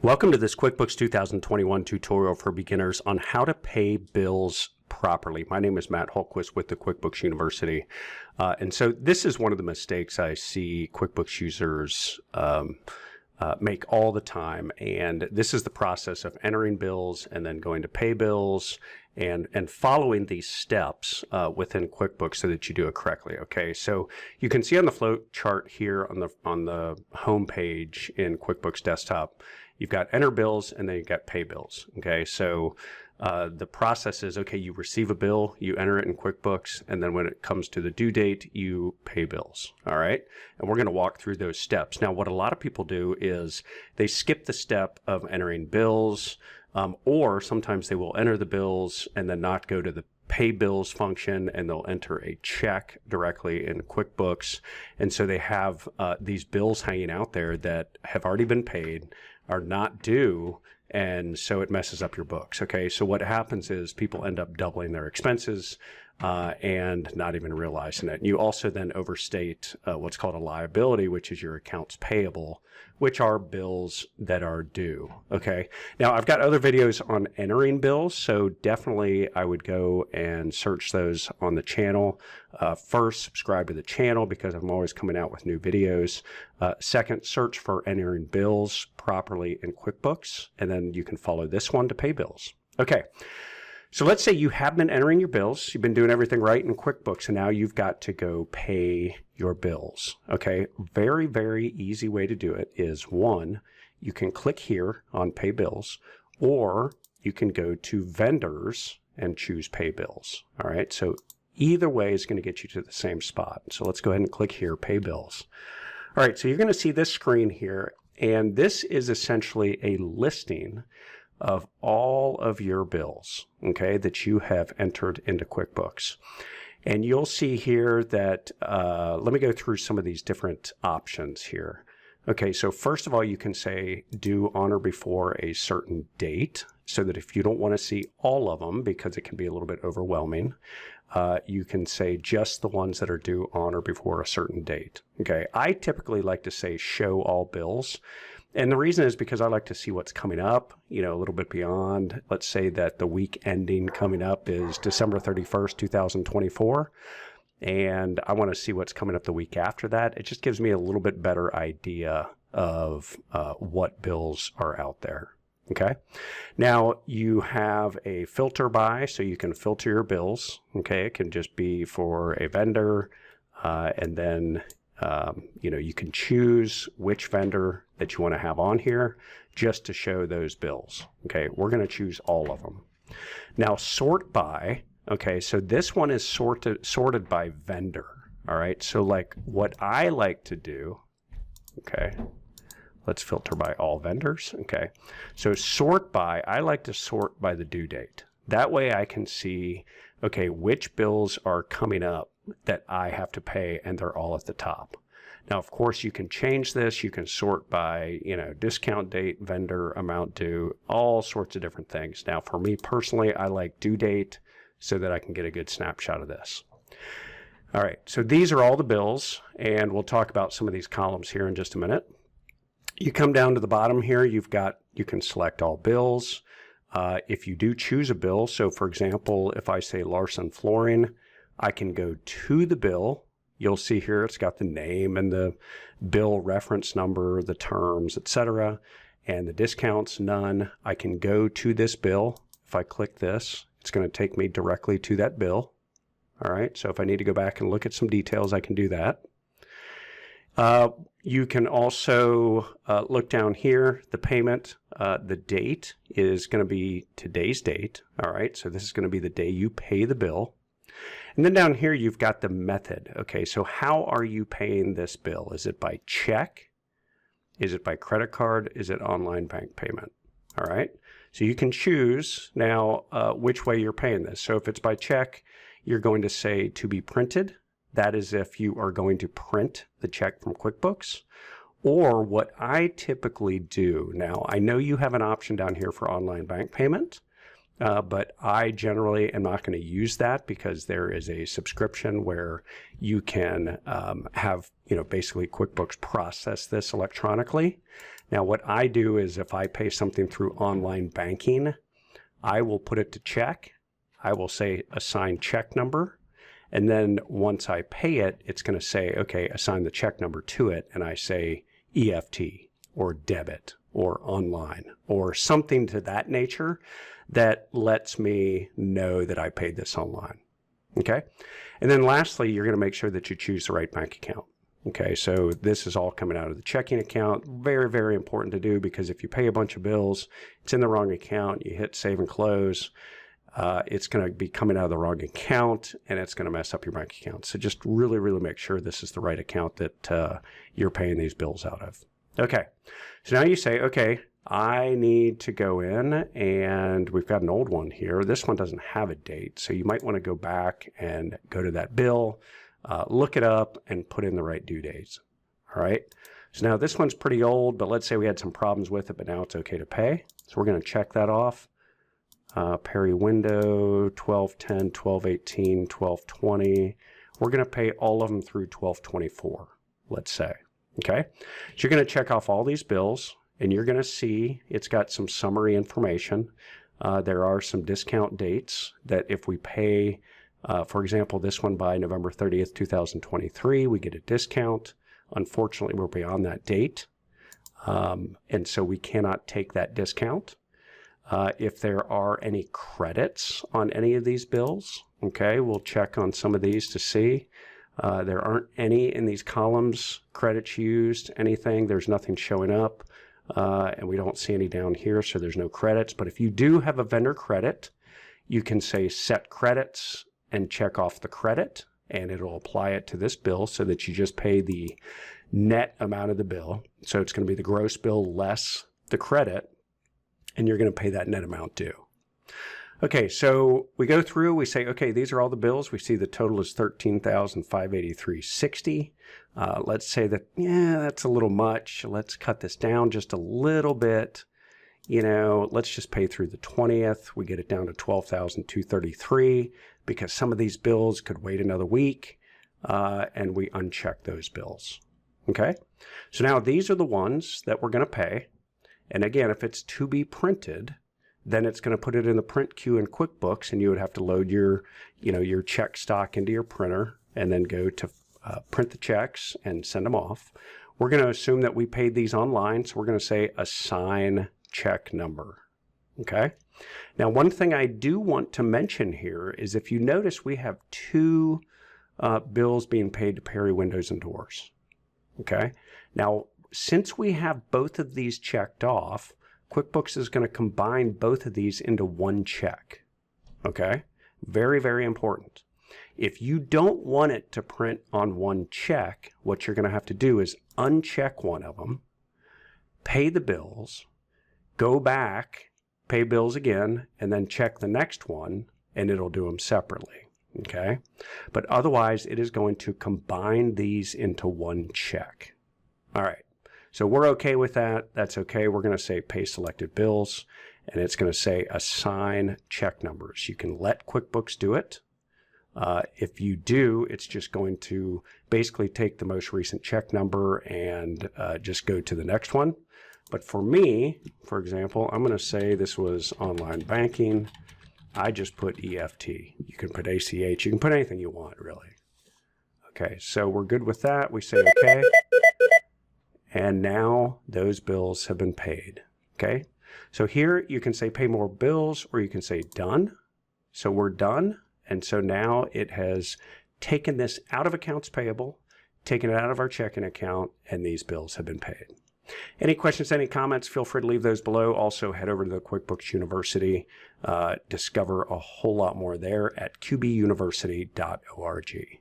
Welcome to this QuickBooks 2021 tutorial for beginners on how to pay bills properly. My name is Matt Holquist with the QuickBooks University. And so this is one of the mistakes I see QuickBooks users make all the time. And this is the process of entering bills and then going to pay bills and following these steps within QuickBooks so that you do it correctly. Okay, so you can see on the flow chart here on the home page in QuickBooks Desktop, you've got enter bills and then you've got pay bills. Okay, so the process is, okay, you receive a bill, you enter it in QuickBooks, and then when it comes to the due date, you pay bills. All right, and we're going to walk through those steps. Now, what a lot of people do is they skip the step of entering bills, or sometimes they will enter the bills and then not go to the pay bills function, and they'll enter a check directly in QuickBooks. And so they have these bills hanging out there that have already been paid, are not due, and so it messes up your books. Okay, so what happens is people end up doubling their expenses and not even realizing it. And you also then overstate what's called a liability, which is your accounts payable, which are bills that are due. Okay, now I've got other videos on entering bills, so definitely I would go and search those on the channel. First, subscribe to the channel because I'm always coming out with new videos. Second, search for entering bills properly in QuickBooks, and then you can follow this one to pay bills. Okay, so let's say you have been entering your bills, you've been doing everything right in QuickBooks, and now you've got to go pay your bills. Okay, very, very easy way to do it is, one, you can click here on pay bills, or you can go to vendors and choose pay bills. All right, so either way is going to get you to the same spot. So let's go ahead and click here, pay bills. All right, so you're going to see this screen here, and this is essentially a listing of all of your bills, okay, that you have entered into QuickBooks. And you'll see here that, let me go through some of these different options here. Okay, so first of all, you can say due on or before a certain date, so that if you don't want to see all of them, because it can be a little bit overwhelming, you can say just the ones that are due on or before a certain date. Okay, I typically like to say show all bills. And the reason is because I like to see what's coming up, you know, a little bit beyond. Let's say that the week ending coming up is December 31st, 2024. And I want to see what's coming up the week after that. It just gives me a little bit better idea of what bills are out there. Okay. Now you have a filter by, so you can filter your bills. Okay. It can just be for a vendor, and then you know, you can choose which vendor that you want to have on here just to show those bills. Okay, we're going to choose all of them. Now sort by, okay, so this one is sorted by vendor. All right, so like what I like to do, okay, let's filter by all vendors. Okay, so sort by, I like to sort by the due date. That way I can see, okay, which bills are coming up that I have to pay, and they're all at the top. Now, of course, you can change this. You can sort by, you know, discount date, vendor, amount due, all sorts of different things. Now, for me personally, I like due date so that I can get a good snapshot of this. All right, so these are all the bills, and we'll talk about some of these columns here in just a minute. You come down to the bottom here, you can select all bills. If you do choose a bill, so for example, if I say Larson Flooring, I can go to the bill. You'll see here it's got the name and the bill reference number, the terms, etc., and the discounts, none. I can go to this bill. If I click this, it's going to take me directly to that bill. All right, so if I need to go back and look at some details, I can do that. You can also look down here, the payment, the date is going to be today's date. All right, so this is going to be the day you pay the bill. And then down here, you've got the method. Okay, so how are you paying this bill? Is it by check? Is it by credit card? Is it online bank payment? All right, so you can choose now which way you're paying this. So if it's by check, you're going to say to be printed. That is if you are going to print the check from QuickBooks. Or what I typically do, now I know you have an option down here for online bank payment, but I generally am not going to use that because there is a subscription where you can have, basically QuickBooks process this electronically. Now, what I do is if I pay something through online banking, I will put it to check. I will say assign check number. And then once I pay it, it's going to say, okay, assign the check number to it. And I say EFT or debit or online or something to that nature that lets me know that I paid this online. Okay. And then lastly, you're going to make sure that you choose the right bank account. Okay, so this is all coming out of the checking account. Very, very important to do, because if you pay a bunch of bills, it's in the wrong account, you hit save and close, it's going to be coming out of the wrong account, and it's going to mess up your bank account. So just really, really make sure this is the right account that you're paying these bills out of. Okay, so now you say, okay, I need to go in, and we've got an old one here. This one doesn't have a date, so you might want to go back and go to that bill, look it up, and put in the right due dates. All right. So now this one's pretty old, but let's say we had some problems with it, but now it's okay to pay. So we're going to check that off. Perry window, 12/10, 12/18, 12/20. We're going to pay all of them through 12/24, let's say. Okay. So you're going to check off all these bills, and you're going to see it's got some summary information. There are some discount dates that if we pay, for example, this one by November 30th, 2023, we get a discount. Unfortunately, we're beyond that date, and so we cannot take that discount. If there are any credits on any of these bills, okay, we'll check on some of these to see. There aren't any in these columns, credits used, anything. There's nothing showing up, and we don't see any down here, so there's no credits. But if you do have a vendor credit, you can say set credits and check off the credit, and it'll apply it to this bill so that you just pay the net amount of the bill. So it's going to be the gross bill less the credit, and you're going to pay that net amount due. Okay, so we go through, we say, okay, these are all the bills. We see the total is $13,583.60. Let's say that, yeah, that's a little much. Let's cut this down just a little bit. You know, let's just pay through the 20th. We get it down to $12,233 because some of these bills could wait another week, and we uncheck those bills. Okay, so now these are the ones that we're going to pay. And again, if it's to be printed, then it's going to put it in the print queue in QuickBooks, and you would have to load your, your check stock into your printer and then go to print the checks and send them off. We're going to assume that we paid these online, so we're going to say assign check number. Okay. Now, one thing I do want to mention here is if you notice, we have two bills being paid to Perry Windows and Doors. Okay. Now, since we have both of these checked off, QuickBooks is going to combine both of these into one check. Okay? Very, very important. If you don't want it to print on one check, what you're going to have to do is uncheck one of them, pay the bills, go back, pay bills again, and then check the next one, and it'll do them separately. Okay? But otherwise, it is going to combine these into one check. All right. So we're okay with that. That's okay. We're going to say pay selected bills, and it's going to say assign check numbers. You can let QuickBooks do it. If you do, it's just going to basically take the most recent check number and just go to the next one. But for me, for example, I'm going to say this was online banking. I just put EFT. You can put ACH. You can put anything you want, really. Okay, so we're good with that. We say okay. And now those bills have been paid. Okay, so here you can say pay more bills, or you can say done. So we're done. And so now it has taken this out of accounts payable, taken it out of our checking account, and these bills have been paid. Any questions, any comments, feel free to leave those below. Also, head over to the QuickBooks University. Discover a whole lot more there at qbuniversity.org.